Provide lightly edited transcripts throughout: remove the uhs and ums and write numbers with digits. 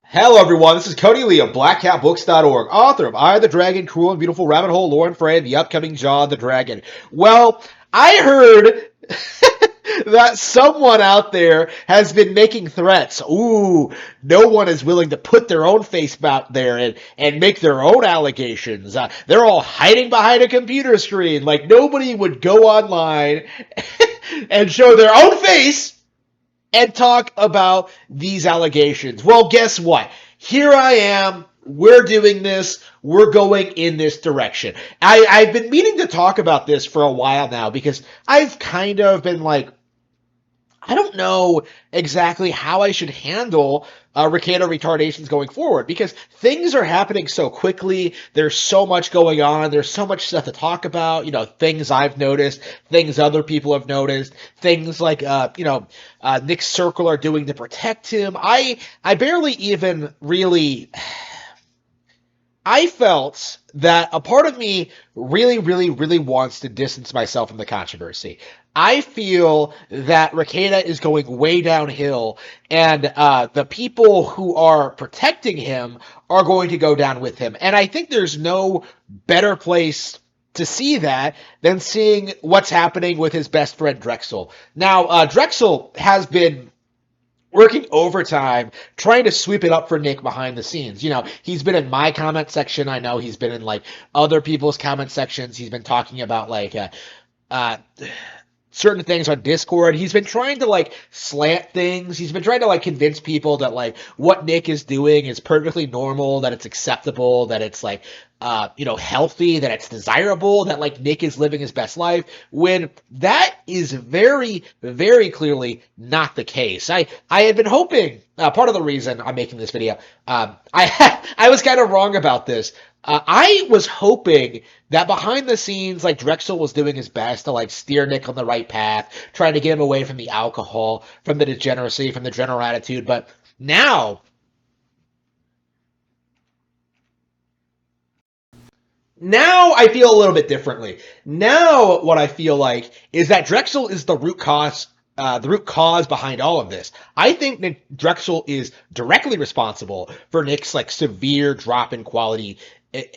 Hello, everyone. This is Cody Lee of BlackCatBooks.org, author of I, the Dragon, Cruel and Beautiful Rabbit Hole, Lore and Frey, and the upcoming Jaw the Dragon. Well, I heard that someone out there has been making threats. Ooh, no one is willing to put their own face out there and make their own allegations. They're all hiding behind a computer screen. Like, nobody would go online and show their own face and talk about these allegations. Well, guess what? Here I am. We're doing this. We're going in this direction. I've been meaning to talk about this for a while now because I've kind of been like, I don't know exactly how I should handle Rekieta retardations going forward because things are happening so quickly. There's so much going on. There's so much stuff to talk about. You know, things I've noticed, things other people have noticed, things like, Nick's Circle are doing to protect him. I barely even really. I felt that a part of me really, really, really wants to distance myself from the controversy. I feel that Rekieta is going way downhill, and the people who are protecting him are going to go down with him. And I think there's no better place to see that than seeing what's happening with his best friend Drexel. Now, Drexel has been working overtime trying to sweep it up for Nick behind the scenes. You know, he's been in my comment section. I know he's been in like other people's comment sections. He's been talking about like certain things on Discord. He's been trying to like slant things. He's been trying to like convince people that like what Nick is doing is perfectly normal, that it's acceptable, that it's like healthy, that it's desirable, that like Nick is living his best life, when that is very, very clearly not the case. I had been hoping, part of the reason I'm making this video, I was kind of wrong about this. I was hoping that behind the scenes, like Drexel was doing his best to like steer Nick on the right path, trying to get him away from the alcohol, from the degeneracy, from the general attitude. But now I feel a little bit differently. Now what I feel like is that Drexel is the root cause behind all of this. I think that Drexel is directly responsible for Nick's like severe drop in quality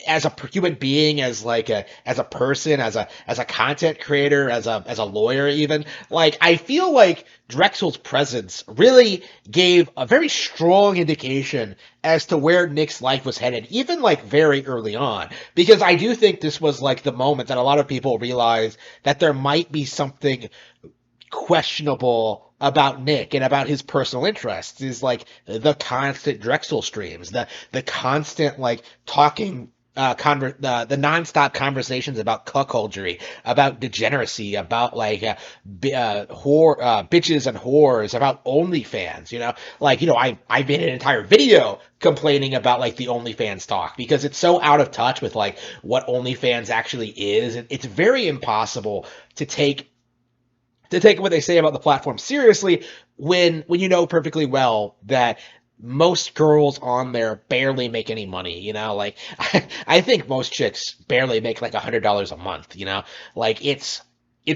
as a human being, as a person, as a content creator, as a lawyer even. Like, I feel like Drexel's presence really gave a very strong indication as to where Nick's life was headed, even like very early on. Because I do think this was like the moment that a lot of people realized that there might be something questionable about Nick and about his personal interests, is like the constant Drexel streams, the constant like talking the nonstop conversations about cuckoldry, about degeneracy, about like bitches and whores, about OnlyFans. I made an entire video complaining about like the OnlyFans talk because it's so out of touch with like what OnlyFans actually is. It's very impossible to take what they say about the platform seriously when you know perfectly well that most girls on there barely make any money. Like I think most chicks barely make like $100 a month. Like it's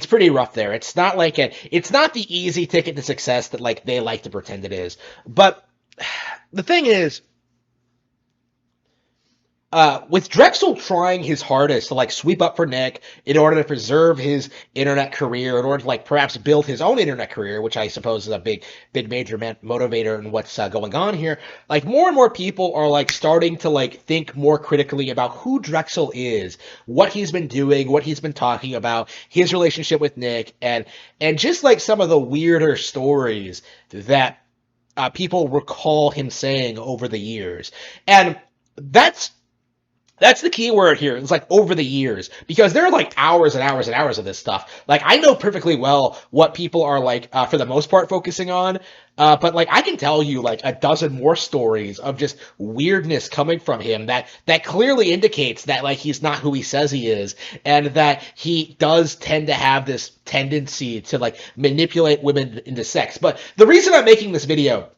pretty rough there. It's not the easy ticket to success that like they like to pretend it is. But the thing is, with Drexel trying his hardest to like sweep up for Nick in order to preserve his internet career, in order to like perhaps build his own internet career, which I suppose is a big major motivator in what's going on here. Like, more and more people are like starting to like think more critically about who Drexel is, what he's been doing, what he's been talking about, his relationship with Nick, and just like some of the weirder stories that people recall him saying over the years. And that's the key word here. It's like over the years, because there are like hours and hours and hours of this stuff. Like, I know perfectly well what people are like, for the most part, focusing on. But like, I can tell you like a dozen more stories of just weirdness coming from him that clearly indicates that like he's not who he says he is, and that he does tend to have this tendency to like manipulate women into sex. But the reason I'm making this video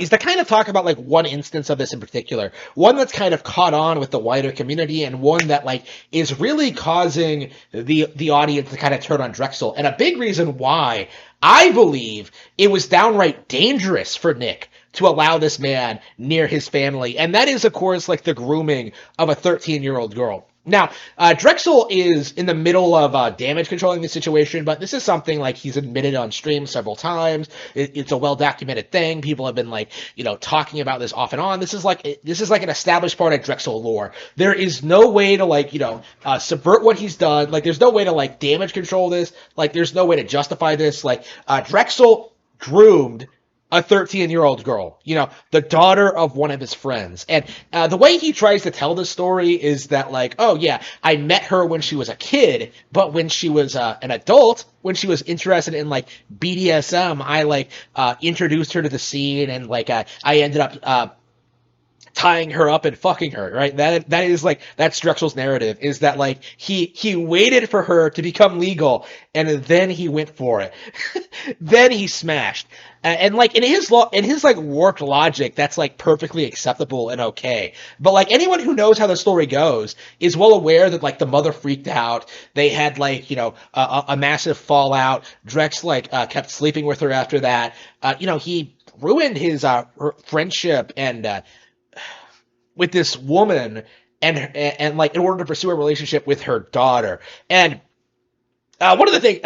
is to kind of talk about like one instance of this in particular, one that's kind of caught on with the wider community, and one that like is really causing the audience to kind of turn on Drexel. And a big reason why I believe it was downright dangerous for Nick to allow this man near his family. And that is, of course, like the grooming of a 13-year-old girl. Now, Drexel is in the middle of damage controlling the situation, but this is something like he's admitted on stream several times. It's a well documented thing. People have been like, talking about this off and on. This is like an established part of Drexel lore. There is no way to like, subvert what he's done. Like, there's no way to like damage control this. Like, there's no way to justify this. Like, Drexel groomed a 13-year-old girl, the daughter of one of his friends. And the way he tries to tell this story is that, like, oh, yeah, I met her when she was a kid, but when she was an adult, when she was interested in, like, BDSM, I, like, introduced her to the scene, and, like, I ended up tying her up and fucking her, right? That is like, that's Drexel's narrative, is that like he waited for her to become legal and then he went for it. Then he smashed. And like in his like warped logic, that's like perfectly acceptable and okay. But like anyone who knows how the story goes is well aware that like the mother freaked out. They had like, a massive fallout. Drex like kept sleeping with her after that. He ruined his friendship and with this woman and like in order to pursue a relationship with her daughter. And one of the things,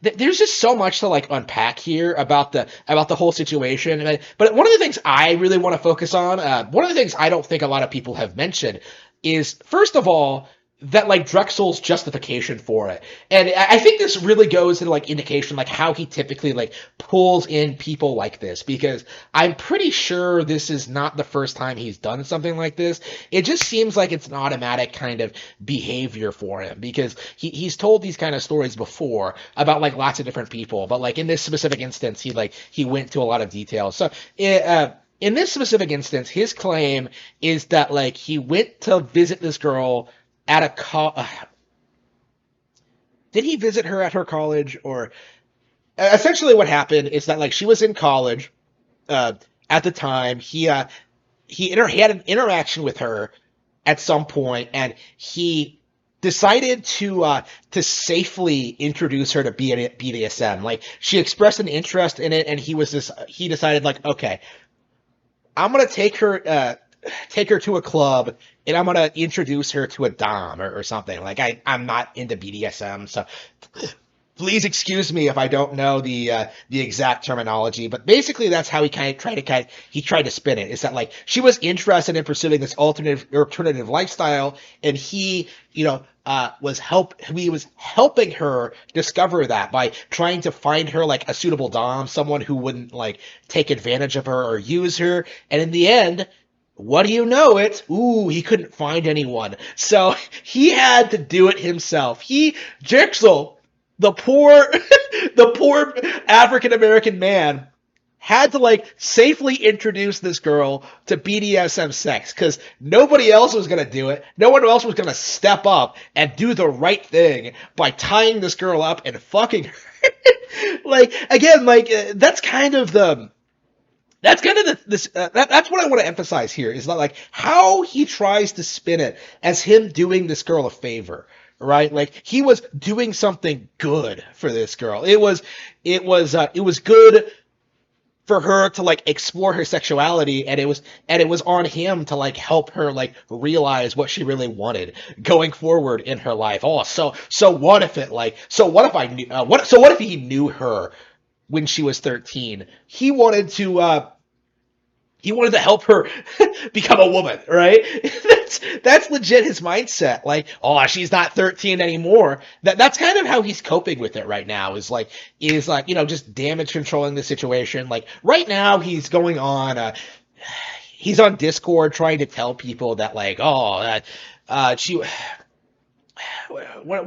there's just so much to like unpack here about the whole situation. But one of the things I really want to focus on, one of the things I don't think a lot of people have mentioned is, first of all, that like Drexel's justification for it. And I think this really goes into like indication like how he typically like pulls in people like this, because I'm pretty sure this is not the first time he's done something like this. It just seems like it's an automatic kind of behavior for him, because he's told these kind of stories before about like lots of different people, but like in this specific instance he went to a lot of details. So in this specific instance, his claim is that like he went to visit this girl at a did he visit her at her college? Or essentially what happened is that like she was in college at the time. He had an interaction with her at some point, and he decided to safely introduce her to BDSM. Like, she expressed an interest in it, and he decided like, okay, I'm gonna take her to a club, and I'm gonna introduce her to a dom or something. Like, I'm not into BDSM, so please excuse me if I don't know the exact terminology. But basically, that's how he tried to spin it. Is that like she was interested in pursuing this alternative lifestyle, and he was helping her discover that by trying to find her like a suitable dom, someone who wouldn't like take advantage of her or use her. And in the end, what do you know it? Ooh, he couldn't find anyone. So he had to do it himself. Drexel, the poor African-American man, had to like safely introduce this girl to BDSM sex, because nobody else was going to do it. No one else was going to step up and do the right thing by tying this girl up and fucking her. Like, again, like, that's what I want to emphasize here, is that like how he tries to spin it as him doing this girl a favor, right? Like, he was doing something good for this girl. It was good for her to like explore her sexuality, and it was on him to like help her like realize what she really wanted going forward in her life. Oh, so what if he knew her when she was 13? He wanted to help her become a woman, right? That's legit his mindset. Like, oh, she's not 13 anymore. That's kind of how he's coping with it right now, is just damage controlling the situation. Like, right now he's going on, he's on Discord trying to tell people that like, what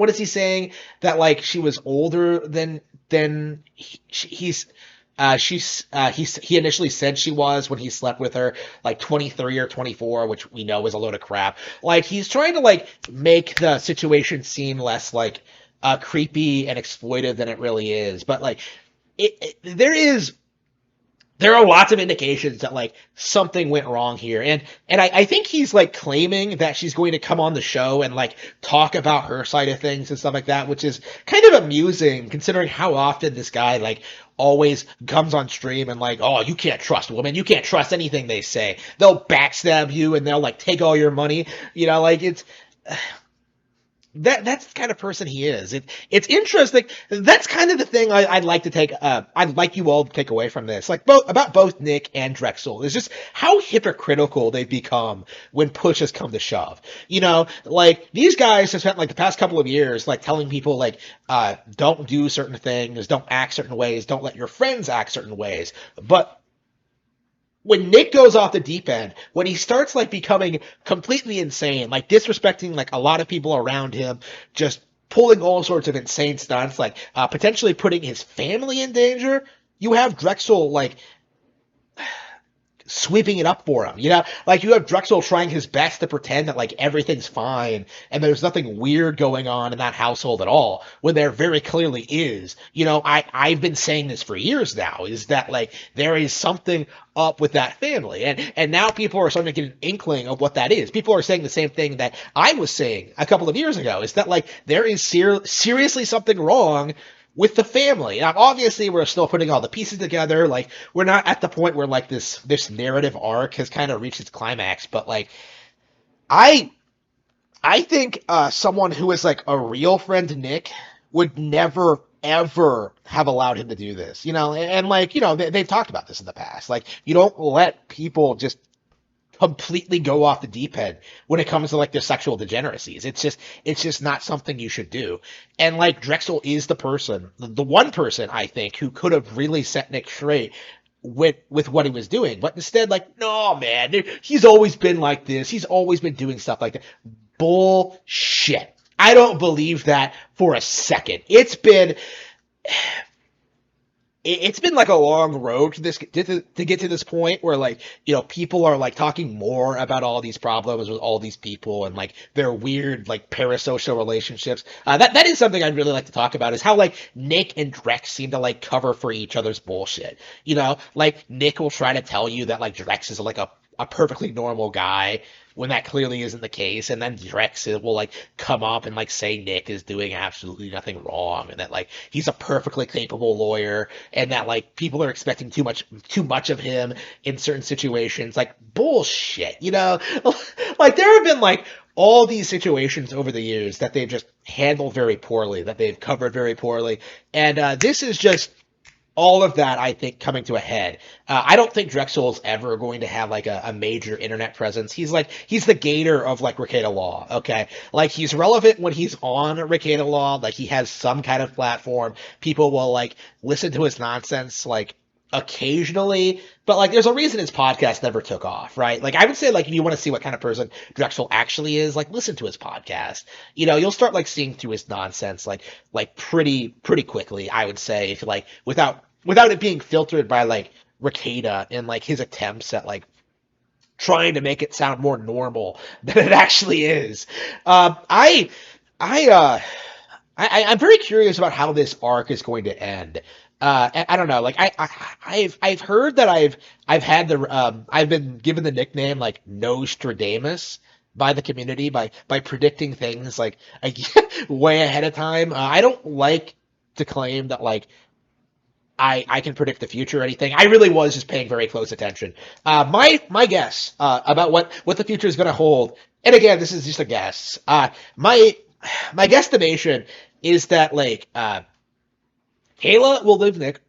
is he saying? That like she was older than he initially said she was when he slept with her, like 23 or 24, which we know is a load of crap. Like, he's trying to like make the situation seem less like creepy and exploitive than it really is. But like, there are lots of indications that like something went wrong here, and I think he's like claiming that she's going to come on the show and like talk about her side of things and stuff like that, which is kind of amusing considering how often this guy like always comes on stream and like, oh, you can't trust women, you can't trust anything they say. They'll backstab you and they'll like take all your money. Like it's that's the kind of person he is. It's interesting. That's kind of the thing I'd like to take. I'd like you all to take away from this, like both Nick and Drexel, is just how hypocritical they've become when push has come to shove. Like these guys have spent like the past couple of years like telling people like, don't do certain things, don't act certain ways, don't let your friends act certain ways, but when Nick goes off the deep end, when he starts like becoming completely insane, like disrespecting like a lot of people around him, just pulling all sorts of insane stunts, like potentially putting his family in danger, you have Drexel like sweeping it up for him. Like you have Drexel trying his best to pretend that like everything's fine and there's nothing weird going on in that household at all, when there very clearly is. I've been saying this for years now, is that like there is something up with that family, and now people are starting to get an inkling of what that is. People are saying the same thing that I was saying a couple of years ago, is that like there is seriously something wrong with the family. Now, obviously, we're still putting all the pieces together. Like, we're not at the point where like this narrative arc has kind of reached its climax. But like, I I think someone who is like a real friend to Nick would never ever have allowed him to do this. And like they've talked about this in the past. Like, you don't let people just completely go off the deep end when it comes to like their sexual degeneracies. It's just not something you should do. And like Drexel is the person, the one person I think who could have really set Nick straight with what he was doing. But instead, like, no man, he's always been like this. He's always been doing stuff like that. Bullshit. I don't believe that for a second. It's been like a long road to get to this point where like people are like talking more about all these problems with all these people and like their weird like parasocial relationships. That is something I'd really like to talk about, is how like Nick and Drex seem to like cover for each other's bullshit. Like Nick will try to tell you that like Drex is like a perfectly normal guy when that clearly isn't the case, and then Drex will like come up and like say Nick is doing absolutely nothing wrong, and that like he's a perfectly capable lawyer, and that like people are expecting too much of him in certain situations. Like, bullshit. Like there have been like all these situations over the years that they've just handled very poorly, that they've covered very poorly, and this is just all of that, I think, coming to a head. I don't think Drexel is ever going to have like a major internet presence. He's the Gator of like Rekieta Law. Okay, like he's relevant when he's on Rekieta Law. Like he has some kind of platform. People will like listen to his nonsense like occasionally, but like there's a reason his podcast never took off, right? Like I would say, like if you want to see what kind of person Drexel actually is, like listen to his podcast. You'll start like seeing through his nonsense like pretty quickly, I would say, if like without it being filtered by like Rekieta and like his attempts at like trying to make it sound more normal than it actually is. I'm very curious about how this arc is going to end. I don't know. Like I've heard that I've been given the nickname like Nostradamus by the community by predicting things like way ahead of time. I don't like to claim that like I can predict the future or anything. I really was just paying very close attention. My guess about what the future is going to hold, and again, this is just a guess. My guesstimation is that like Kayla will live Nick.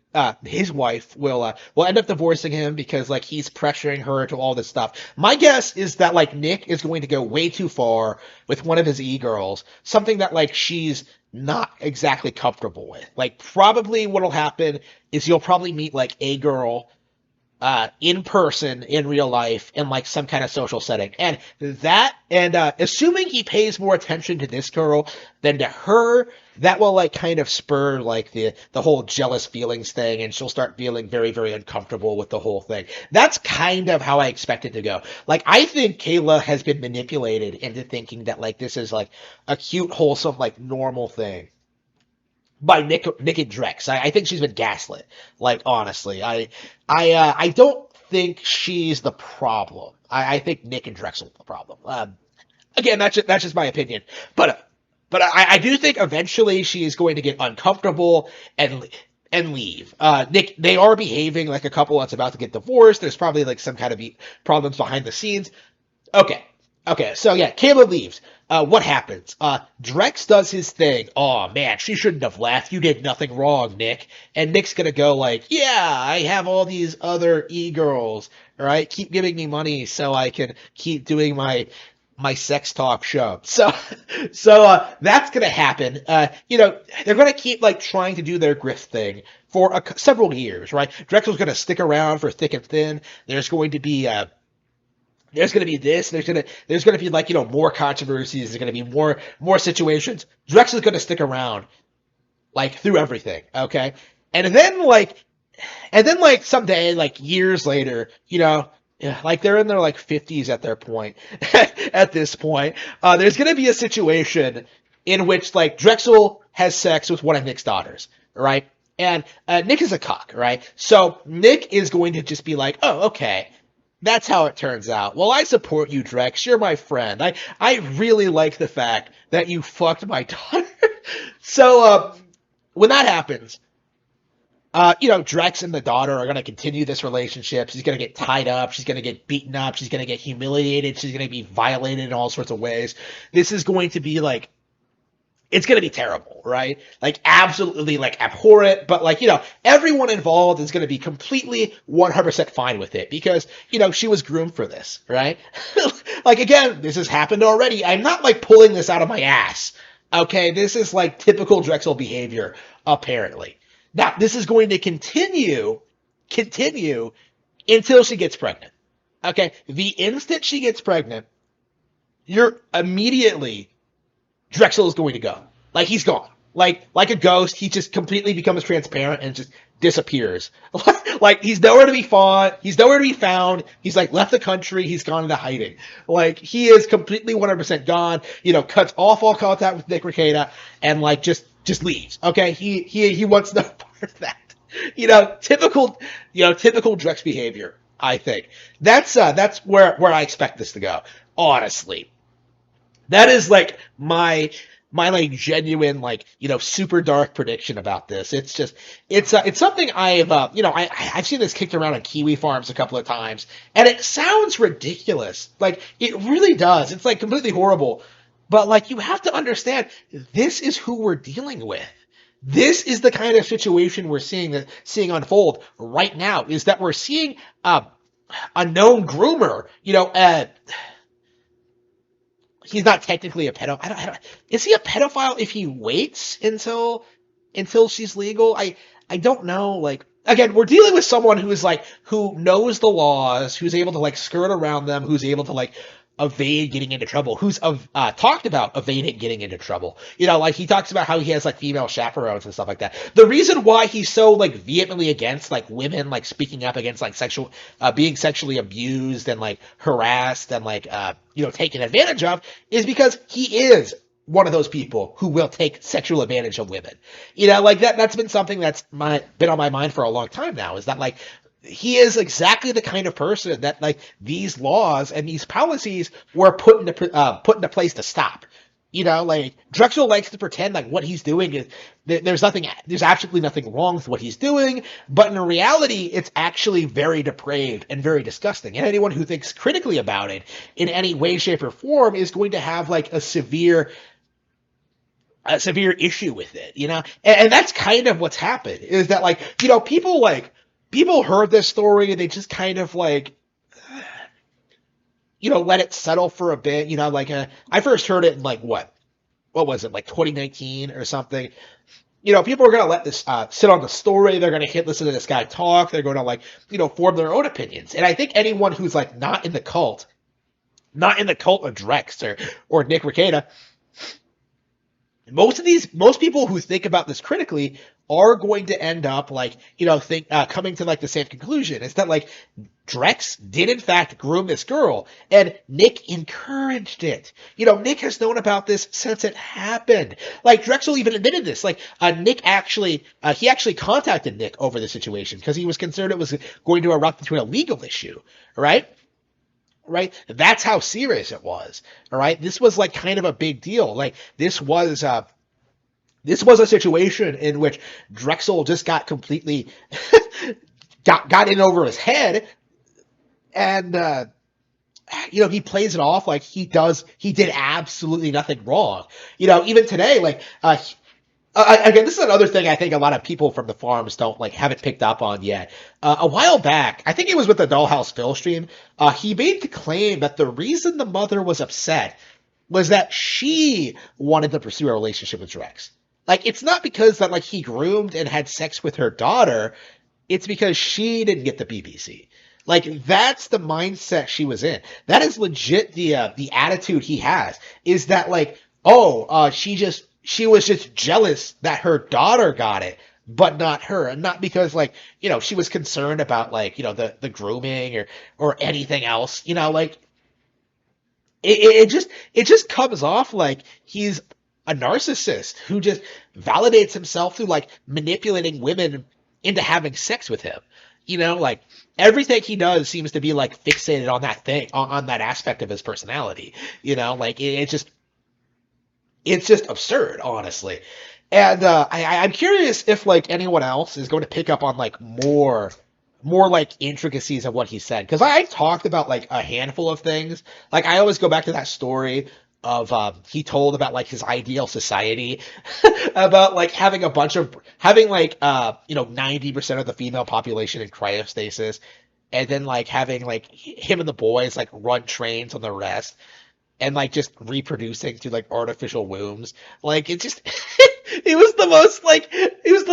His wife will end up divorcing him because like he's pressuring her to all this stuff. My guess is that like Nick is going to go way too far with one of his e-girls, something that like she's not exactly comfortable with. Like probably what'll happen is you'll probably meet like a girl in person in real life in like some kind of social setting, and assuming he pays more attention to this girl than to her, that will like kind of spur like the whole jealous feelings thing, and she'll start feeling very very uncomfortable with the whole thing. That's kind of how I expect it to go. Like I think Kayla has been manipulated into thinking that like this is like a cute wholesome like normal thing by Nick and Drex. I think she's been gaslit. Like honestly, I don't think she's the problem. I think Nick and Drexel are the problem. Again, that's just my opinion. But I do think eventually she is going to get uncomfortable, and and leave. Nick, they are behaving like a couple that's about to get divorced. There's probably like some kind of problems behind the scenes. Okay. Okay. So yeah, Caleb leaves. What happens? Drex does his thing. Oh man, she shouldn't have left. You did nothing wrong, Nick. And Nick's gonna go like, yeah, I have all these other e-girls. All right, keep giving me money so I can keep doing my sex talk show. So that's gonna happen. They're gonna keep like trying to do their grift thing for several years, right? Drexel's gonna stick around for thick and thin. There's going to be this. There's going to be like more controversies. There's going to be more situations. Drex is going to stick around like through everything. Okay, and then someday, like years later, like they're in their like 50s at their point. At this point, there's going to be a situation in which like Drexel has sex with one of Nick's daughters, right? And Nick is a cock, right? So Nick is going to just be like, oh, okay. That's how it turns out. Well, I support you, Drex. You're my friend. I really like the fact that you fucked my daughter. So, when that happens, Drex and the daughter are going to continue this relationship. She's going to get tied up. She's going to get beaten up. She's going to get humiliated. She's going to be violated in all sorts of ways. This is going to be like, it's going to be terrible, right? Like, absolutely, like, abhorrent, but, like, everyone involved is going to be completely 100% fine with it because, she was groomed for this, right? Like, again, this has happened already. I'm not, like, pulling this out of my ass, okay? This is, like, typical Drexel behavior, apparently. Now, this is going to continue until she gets pregnant, okay? The instant she gets pregnant, you're immediately Drexel is going to go. Like, he's gone. Like a ghost, he just completely becomes transparent and just disappears. Like, he's nowhere to be found. He's nowhere to be found. He's, like, left the country. He's gone into hiding. Like, he is completely 100% gone, cuts off all contact with Nick Rekieta and, like, just leaves. Okay? He wants no part of that. Typical Drex behavior, I think. That's where I expect this to go, honestly. That is like my like genuine like super dark prediction about this. It's just it's something I've seen this kicked around on Kiwi farms a couple of times, and it sounds ridiculous. Like it really does. It's like completely horrible, but like you have to understand this is who we're dealing with. This is the kind of situation we're seeing unfold right now. Is that we're seeing a known groomer, he's not technically a pedophile. I don't, is he a pedophile if he waits until she's legal? I don't know. Like, again, we're dealing with someone who knows the laws, who's able to like skirt around them, who's able to like evade getting into trouble, who's talked about evading getting into trouble. Like he talks about how he has like female chaperones and stuff like that. The reason why he's so like vehemently against like women like speaking up against like being sexually abused and like harassed and like taken advantage of is because he is one of those people who will take sexual advantage of women. Like that's been something that's been on my mind for a long time now, is that like he is exactly the kind of person that like these laws and these policies were put into place to stop. Like Drexel likes to pretend like what he's doing is there's absolutely nothing wrong with what he's doing, but in reality, it's actually very depraved and very disgusting. And anyone who thinks critically about it in any way, shape, or form is going to have like a severe issue with it. And that's kind of what's happened. Is that like people heard this story and they just kind of like, let it settle for a bit. I first heard it in like what was it, like 2019 or something. People are going to let this sit on the story. They're going to listen to this guy talk. They're going to like, form their own opinions. And I think anyone who's like not in the cult of Drex or Nick Rekieta, most people who think about this critically are going to end up like, coming to like the same conclusion. It's that like Drex did in fact groom this girl and Nick encouraged it. Nick has known about this since it happened. Like Drexel even admitted this. Like Nick actually contacted Nick over the situation because he was concerned it was going to erupt into a legal issue, right? Right? That's how serious it was. All right. This was like kind of a big deal. Like this was, This was a situation in which Drexel just got completely got in over his head, and he plays it off like he did absolutely nothing wrong. Even today, like again, this is another thing I think a lot of people from the farms don't like haven't picked up on yet. A while back, I think it was with the Dollhouse Phil stream, he made the claim that the reason the mother was upset was that she wanted to pursue a relationship with Drex. Like, it's not because that like he groomed and had sex with her daughter. It's because she didn't get the BBC. Like, that's the mindset she was in. That is legit the attitude he has. Is that like, oh, she was just jealous that her daughter got it, but not her, and not because like she was concerned about like the grooming or anything else. Like it just comes off like he's a narcissist who just validates himself through like manipulating women into having sex with him. Like everything he does seems to be like fixated on that thing, on that aspect of his personality. Like it's just absurd, honestly. And I'm curious if like anyone else is going to pick up on like more like intricacies of what he said, because I talked about like a handful of things. Like I always go back to that story of he told about like his ideal society about like having like 90% of the female population in cryostasis, and then like having like him and the boys like run trains on the rest, and like just reproducing through like artificial wombs. Like it just it was the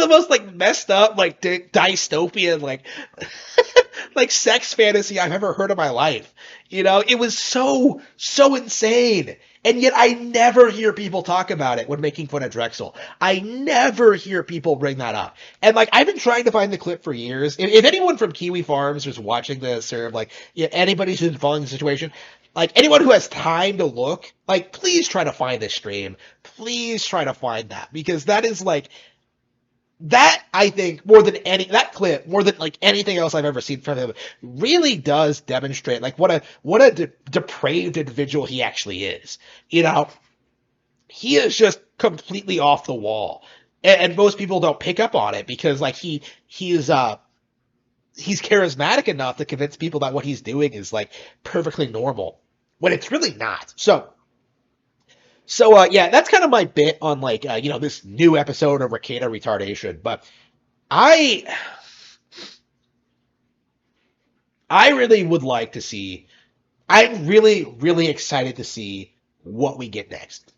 most like messed up like dystopian like sex fantasy I've ever heard in my life. It was so insane. And yet I never hear people talk about it when making fun of Drexel. I never hear people bring that up. And like I've been trying to find the clip for years. If anyone from Kiwi Farms is watching this, or like anybody who's following the situation, like anyone who has time to look, like please try to find this stream. Please try to find that, because that is like that I think that clip more than like anything else I've ever seen from him really does demonstrate like what a depraved individual he actually is. He is just completely off the wall, and most people don't pick up on it because like he's charismatic enough to convince people that what he's doing is like perfectly normal when it's really not. So yeah, that's kind of my bit on like this new episode of Rekieta Retardation. But I I really would like to see. I'm really really excited to see what we get next.